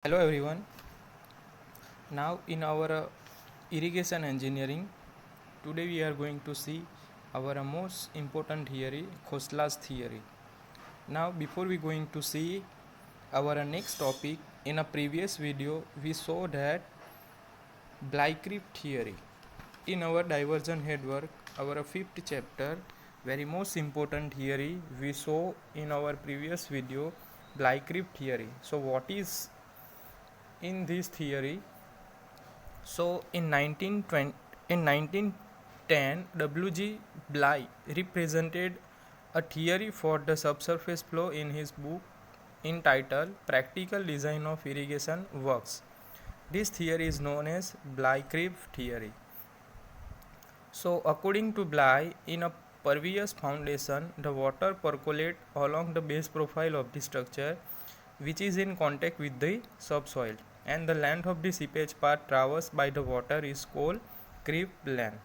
Hello everyone. Now in our irrigation engineering, today we are going to see our most important theory, Khosla's theory. Now before we going to see our next topic, in a previous video we saw that Blycreep theory. In our diversion headwork, our fifth chapter, very most important theory we saw in our previous video, Blycreep theory. So what is in this theory? So in 1910, W.G. Bly represented a theory for the subsurface flow in his book entitled Practical Design of Irrigation Works. This theory is known as Bly-Creep theory. So according to Bly, in a pervious foundation, the water percolate along the base profile of the structure which is in contact with the subsoil, and the length of the seepage path traversed by the water is called creep length.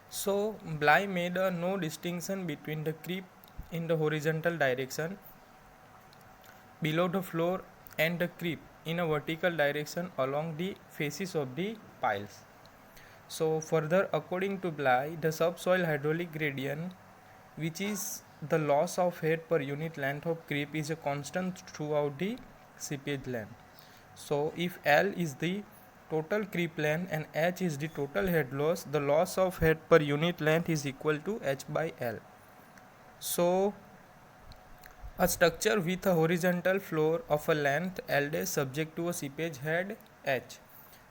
So Bly made a no distinction between the creep in the horizontal direction below the floor and the creep in a vertical direction along the faces of the piles. So further, according to Bly, the subsoil hydraulic gradient, which is the loss of head per unit length of creep, is a constant throughout the seepage length. So if L is the total creep length and H is the total head loss, the loss of head per unit length is equal to H by L. So a structure with a horizontal floor of a length L dash subject to a seepage head H.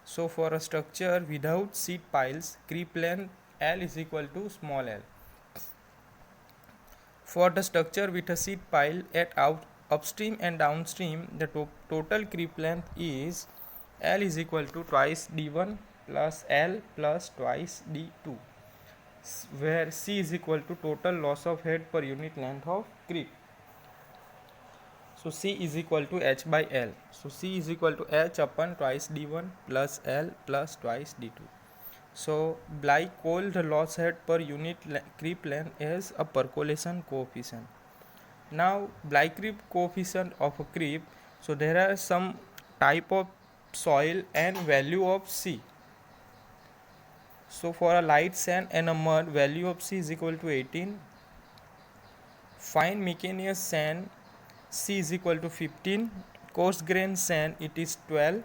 So for a structure without seed piles, creep length L is equal to small l. For the structure with a seed pile at upstream and downstream, the total creep length is L is equal to twice d1 plus L plus twice d2, where C is equal to total loss of head per unit length of creep. So C is equal to H by L. So C is equal to H upon twice d1 plus L plus twice d2. So Bly called the loss head per unit creep length as a percolation coefficient. Now Bly creep coefficient of a creep. So there are some type of soil and value of C. So for a light sand and a mud, value of C is equal to 18. Fine Mechanous sand, C is equal to 15. Coarse grain sand, it is 12.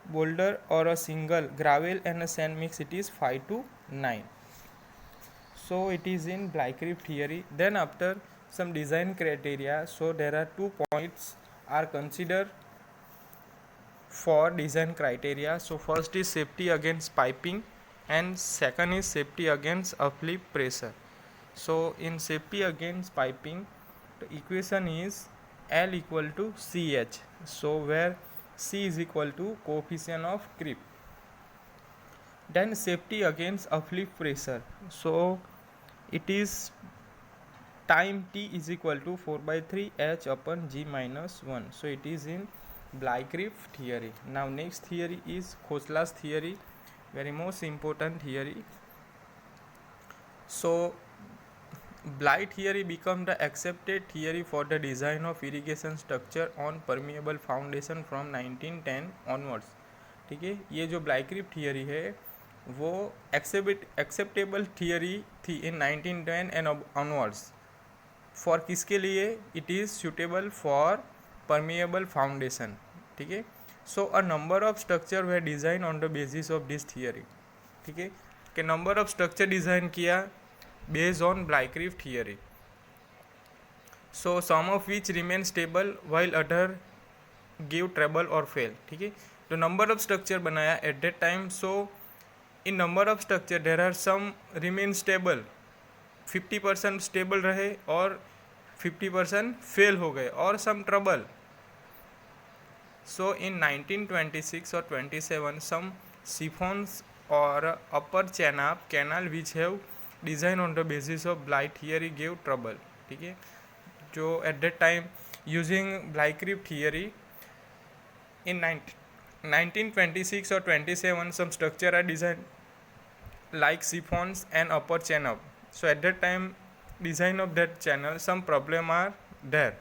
Boulder or a single gravel and a sand mix, it is 5 to 9. So it is in Bly-Creep theory. Then after some design criteria, so there are 2 points are considered for design criteria. So first is safety against piping and second is safety against uplift pressure. So in safety against piping, the equation is L equal to CH. So where C is equal to coefficient of creep. Then safety against uplift pressure. So it is time T is equal to 4 by 3 H upon G minus 1. So it is in Bly-Creep theory. Now next theory is Khosla's theory, very most important theory. So Bly theory become the accepted theory for the design of irrigation structure on permeable foundation from 1910 onwards. ठीक है, ये जो Bly-Creep theory है वो acceptable theory थी इन 1910 and onwards. For किसके लिए? It is suitable for permeable foundation. ठीक है. So a number of structure we design on the basis of this theory. ठीक है, कि नंबर ऑफ स्ट्रक्चर डिज़ाइन किया based on Bly-Creep theory. So some of which remain stable while other give trouble और fail. ठीक है, तो number of structure बनाया at that time. So in number of structure there are some remain stable, 50% stable रहे और 50% fail हो गए और सम ट्रबल. सो इन 1926 और 27 सम सिफॉन्स और upper Chenab canal which have design on the basis of Bly theory give trouble. ठीक है, जो at that time using Bly-Creep theory in 1926 or 27 some structure are designed like siphons and upper channel. So at that time design of that channel some problem are there.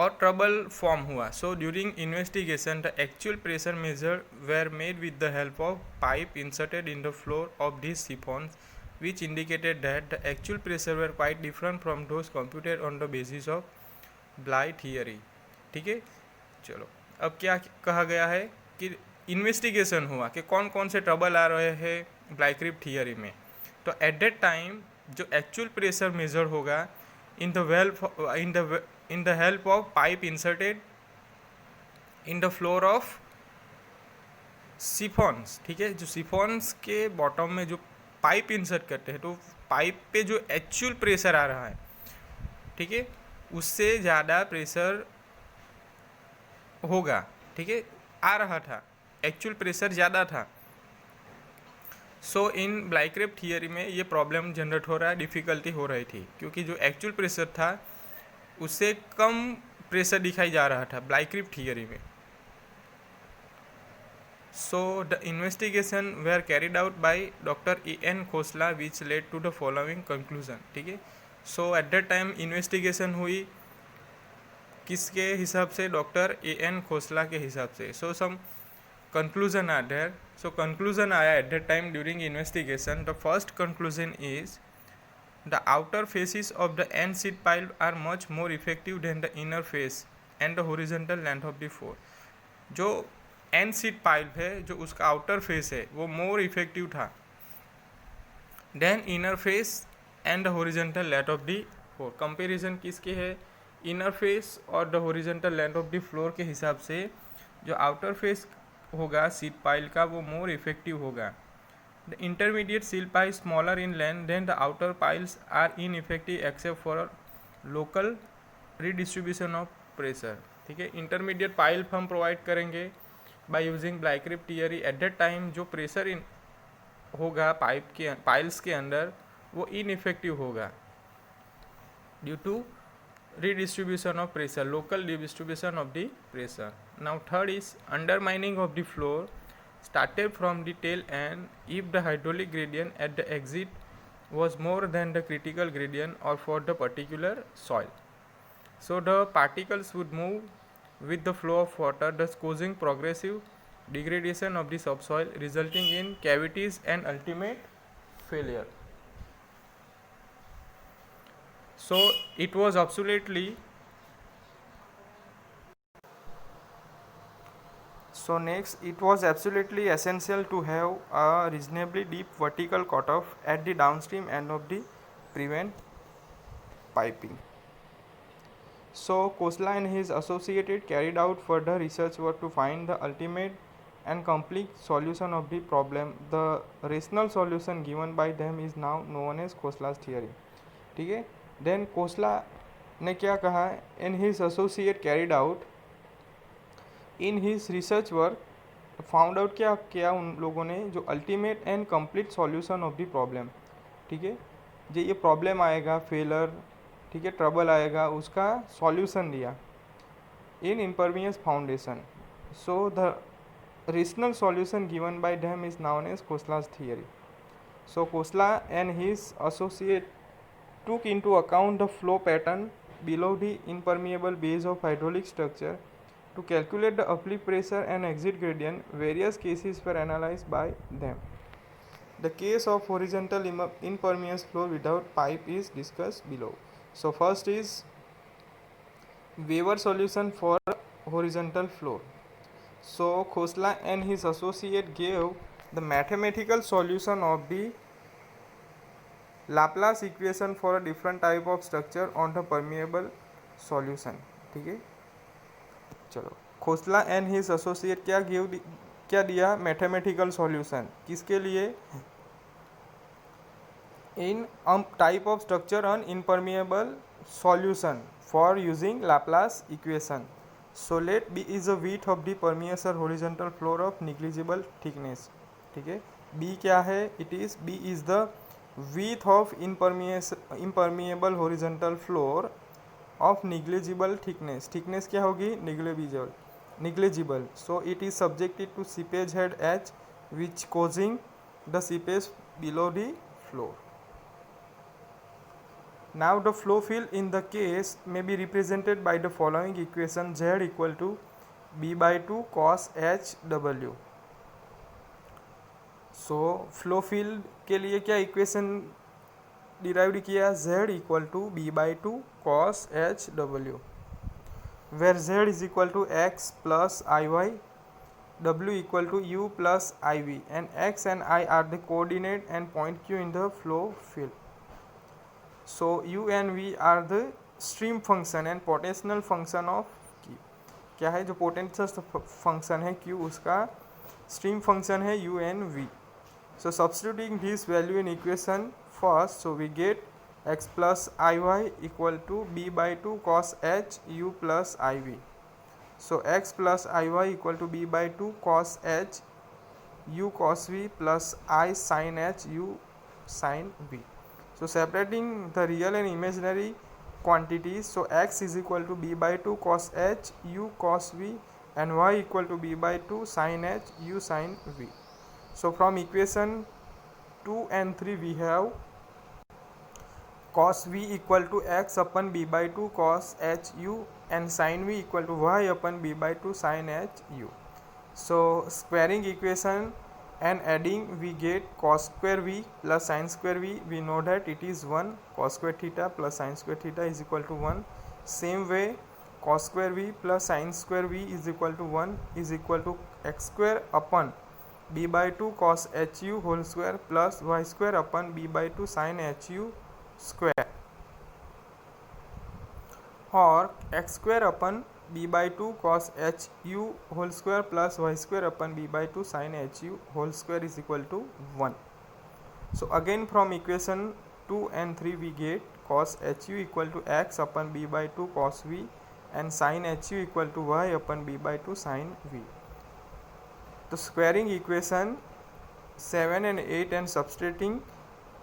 और trouble form हुआ. So during investigation the actual pressure measure were made with the help of pipe inserted in the floor of this siphons which indicated that the actual pressure were quite different from those computed on the basis of Bly theory. ठीक है, चलो अब क्या कहा गया है कि investigation हुआ कि कौन कौन से ट्रबल आ रहे हैं ब्लाइक्रिप थियरी में. तो एट दैट टाइम जो एक्चुअल प्रेशर मेजर होगा in the help of pipe inserted in the floor of siphons. ठीक है, जो सिफॉन्स के बॉटम में जो पाइप इंसर्ट करते हैं तो पाइप पे जो एक्चुअल प्रेशर आ रहा है, ठीक है, उससे ज़्यादा प्रेशर होगा. ठीक है, आ रहा था, एक्चुअल प्रेशर ज़्यादा था. सो इन ब्लाइक्रिप थियरी में ये प्रॉब्लम जनरेट हो रहा है, डिफ़िकल्टी हो रही थी क्योंकि जो एक्चुअल प्रेशर था उससे कम प्रेशर दिखाई जा रहा था ब्लाइक्रिप थियरी में. So the investigation were carried out by Dr. E.N. Khosla which led to the following conclusion. ठीक है, so at that time investigation हुई किसके हिसाब से? Doctor A.N. खोसला के हिसाब से. So some conclusion are there. So conclusion आया at that time during investigation. The first conclusion is the outer faces of the end sheet pile are much more effective than the inner face and the horizontal length of the floor. जो end sheet pile है, जो उसका outer face है वो more effective था than inner face and the horizontal length of the floor. Comparison किसके है? Inner face और the horizontal length of the floor के हिसाब से जो आउटर फेस होगा सीट पाइल का वो मोर इफेक्टिव होगा. The intermediate sheet pile smaller in length than the outer piles are ineffective except for local redistribution of pressure. ठीक है, इंटरमीडिएट पाइल हम प्रोवाइड करेंगे by using Bligh creep theory. At that time जो pressure in होगा piles के अंदर वो ineffective होगा due to redistribution of pressure, local distribution of the pressure. Now third is undermining of the floor started from the tail end if the hydraulic gradient at the exit was more than the critical gradient or for the particular soil. So the particles would move with the flow of water, thus causing progressive degradation of the subsoil, resulting in cavities and ultimate failure. So it was absolutely essential to have a reasonably deep vertical cutoff at the downstream end of the prevent piping. So Khosla and his associates carried out further research work to find the ultimate and complete solution of the problem. The rational solution given by them is now known as Khosla's theory. ठीक है, then Khosla ने क्या कहा? In his associate carried out in his research work found out क्या किया उन लोगों ने? जो ultimate and complete solution of the problem. ठीक है, जो ये प्रॉब्लम आएगा फेलर, ठीक है, ट्रबल आएगा, उसका सॉल्यूशन दिया in impervious foundation. So the rational solution given by them is known as Khosla's theory. So Khosla and his associate took into account the flow pattern below the impermeable base of hydraulic structure to calculate the uplift pressure and exit gradient. Various cases were analyzed by them. The case of horizontal impermeable floor without pipe is discussed below. So first is Weber solution for horizontal floor. So Khosla and his associate gave the mathematical solution of the Laplace equation for a different type of structure on the permeable solution. ठीक है, चलो Khosla and his associate क्या दिया? Mathematical solution किसके लिए? In type of structure on impermeable solution for using Laplace equation. So let B is the width of the permeous or horizontal floor of negligible thickness. ठीक है, B क्या है? It is B is the width of impermeable horizontal floor of negligible thickness. thickness क्या होगी? negligible. So it is subjected to seepage head H which causing the seepage below the floor. Now the flow field in the case may be represented by the following equation: z equal to b by 2 cos h w. So flow field के लिए क्या equation derive किया? z equal to B by two cos H W, where z is equal to X plus I Y, w equal to u plus iv, and x and I are the coordinate and point q in the flow field. So u and v are the stream function and potential function of q. क्या है? जो potential function है q, उसका stream function है u and v. So substituting this value in equation first, so we get x plus iy equal to b by 2 cos h u plus iv. So x plus iy equal to b by 2 cos h u cos v plus I sin h u sin v. So separating the real and imaginary quantities, so x is equal to b by 2 cos h u cos v and y equal to b by 2 sin h u sin v. So from equation 2 and 3 we have cos v equal to x upon b by 2 cos h u and sin v equal to y upon b by 2 sin h u. So squaring equation and adding, we get cos square v plus sin square v. We know that it is 1. Cos square theta plus sin square theta is equal to 1. Same way cos square v plus sin square v is equal to 1 is equal to x square upon b by 2 cos h u whole square plus y square upon b by 2 sin h u square, और x square upon b by 2 cos h u whole square plus y square upon b by 2 sin h u whole square is equal to 1. So again from equation 2 and 3 we get cos h u equal to x upon b by 2 cos v and sin h u equal to y upon b by 2 sin v. तो squaring equation 7 and 8 and substituting,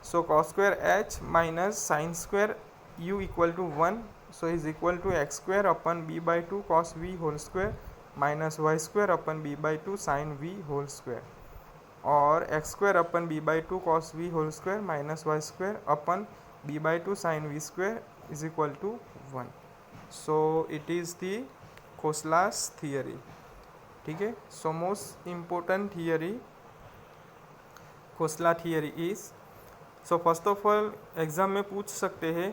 so cos square h minus sin square u equal to 1, so is equal to x square upon b by 2 cos v whole square minus y square upon b by 2 sin v whole square, और x square upon b by 2 cos v whole square minus y square upon b by 2 sin v square is equal to 1. So it is the Khoslas theory. ठीक है. So most important theory Khosla theory is, so first of all exam में पूछ सकते हैं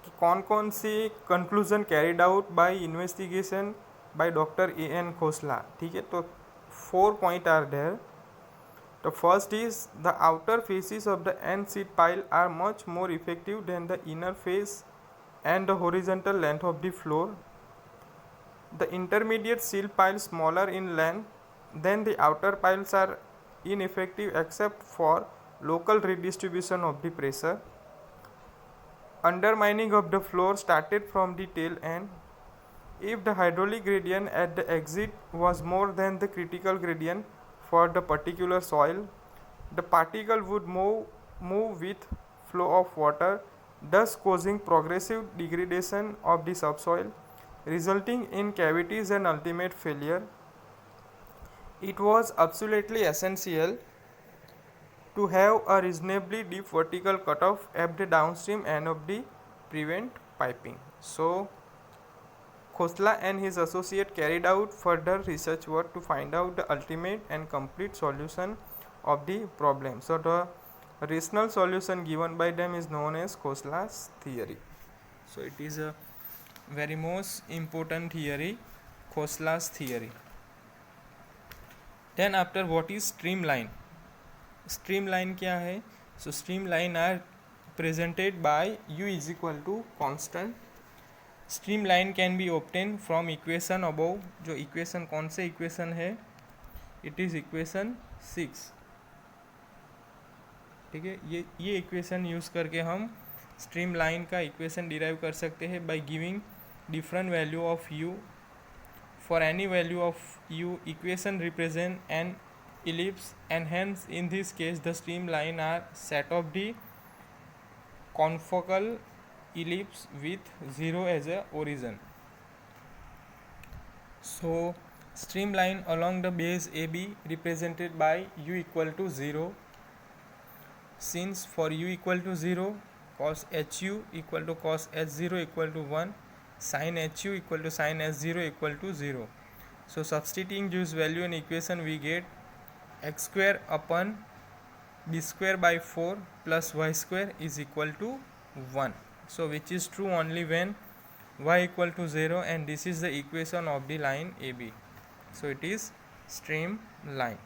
कि कौन कौन सी conclusion carried out by investigation by doctor A N Khosla. ठीक है. तो 4 point are there. The first is the outer faces of the end sheet pile are much more effective than the inner face and the horizontal length of the floor. The intermediate sill pile smaller in length than the outer piles are ineffective except for local redistribution of the pressure. Undermining of the floor started from the tail end. If the hydraulic gradient at the exit was more than the critical gradient for the particular soil, the particle would move with flow of water, thus causing progressive degradation of the subsoil, resulting in cavities and ultimate failure. It was absolutely essential to have a reasonably deep vertical cutoff at the downstream end of the prevent piping. So Khosla and his associate carried out further research work to find out the ultimate and complete solution of the problem. So the rational solution given by them is known as Khosla's theory. So it is a very most important theory, Khosla's theory. Then after, what is streamline? Streamline क्या है? So streamline are presented by u is equal to constant. Streamline can be obtained from equation above. जो equation कौन से equation है? It is equation 6. ठीक है. ये equation use करके हम streamline का equation derive कर सकते हैं by giving different value of u. For any value of u, equation represent an ellipse, and hence in this case the streamline are set of the confocal ellipse with 0 as a origin. So streamline along the base AB represented by u equal to 0. Since for u equal to 0, cos HU equal to cos H0 equal to 1, sin HU equal to sin H0 equal to 0. So substituting this value in equation, we get x square upon b square by 4 plus y square is equal to 1. So which is true only when y equal to 0, and this is the equation of the line AB. So it is streamline.